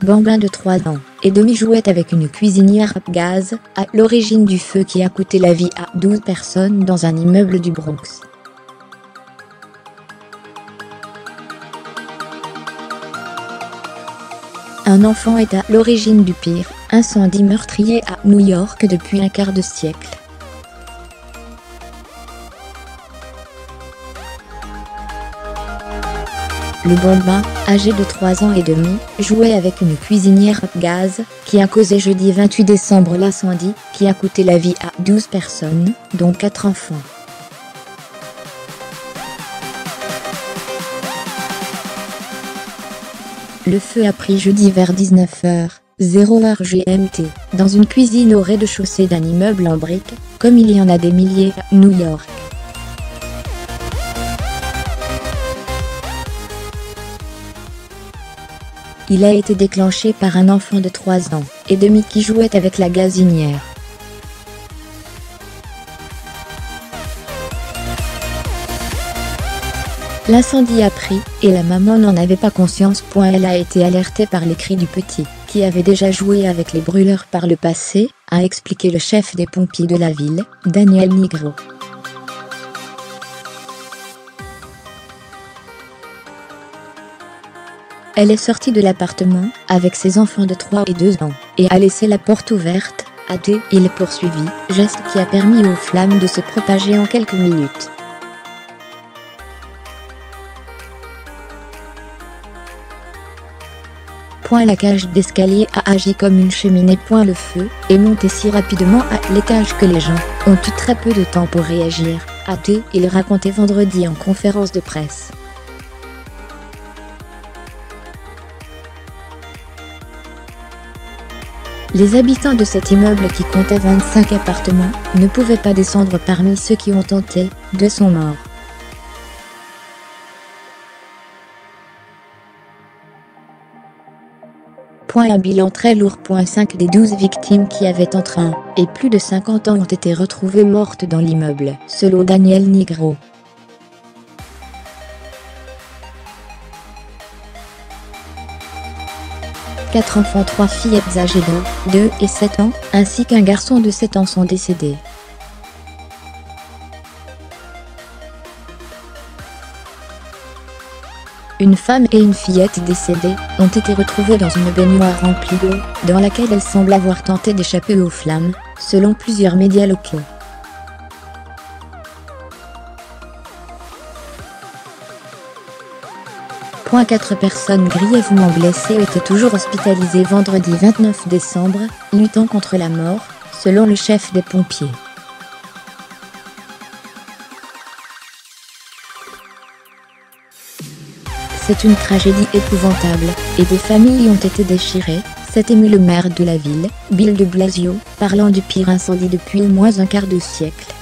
bambin de 3 ans et demi jouait avec une cuisinière à gaz, à l'origine du feu qui a coûté la vie à 12 personnes dans un immeuble du Bronx. Un enfant est à l'origine du pire incendie meurtrier à New York depuis un quart de siècle. Le bambin, âgé de 3 ans et demi, jouait avec une cuisinière à gaz, qui a causé jeudi 28 décembre l'incendie, qui a coûté la vie à 12 personnes, dont 4 enfants. Le feu a pris jeudi vers 19h00 GMT, dans une cuisine au rez-de-chaussée d'un immeuble en briques, comme il y en a des milliers à New York. Il a été déclenché par un enfant de 3 ans et demi qui jouait avec la gazinière. L'incendie a pris, et la maman n'en avait pas conscience. Elle a été alertée par les cris du petit, qui avait déjà joué avec les brûleurs par le passé, a expliqué le chef des pompiers de la ville, Daniel Nigro. Elle est sortie de l'appartement, avec ses enfants de 3 et 2 ans, et a laissé la porte ouverte, a-t-il poursuivi, geste qui a permis aux flammes de se propager en quelques minutes. La cage d'escalier a agi comme une cheminée. Le feu est monté si rapidement à l'étage que les gens ont eu très peu de temps pour réagir, a-t-il raconté vendredi en conférence de presse. Les habitants de cet immeuble qui comptait 25 appartements ne pouvaient pas descendre parmi ceux qui ont tenté de sont morts. Un bilan très lourd. 5 des 12 victimes qui avaient entre 1 et plus de 50 ans ont été retrouvées mortes dans l'immeuble, selon Daniel Nigro. Quatre enfants, 3 fillettes âgées de 2 et 7 ans, ainsi qu'un garçon de 7 ans sont décédés. Une femme et une fillette décédées ont été retrouvées dans une baignoire remplie d'eau, dans laquelle elles semblent avoir tenté d'échapper aux flammes, selon plusieurs médias locaux. Quatre personnes grièvement blessées étaient toujours hospitalisées vendredi 29 décembre, luttant contre la mort, selon le chef des pompiers. C'est une tragédie épouvantable, et des familles ont été déchirées, s'est ému le maire de la ville, Bill de Blasio, parlant du pire incendie depuis au moins un quart de siècle.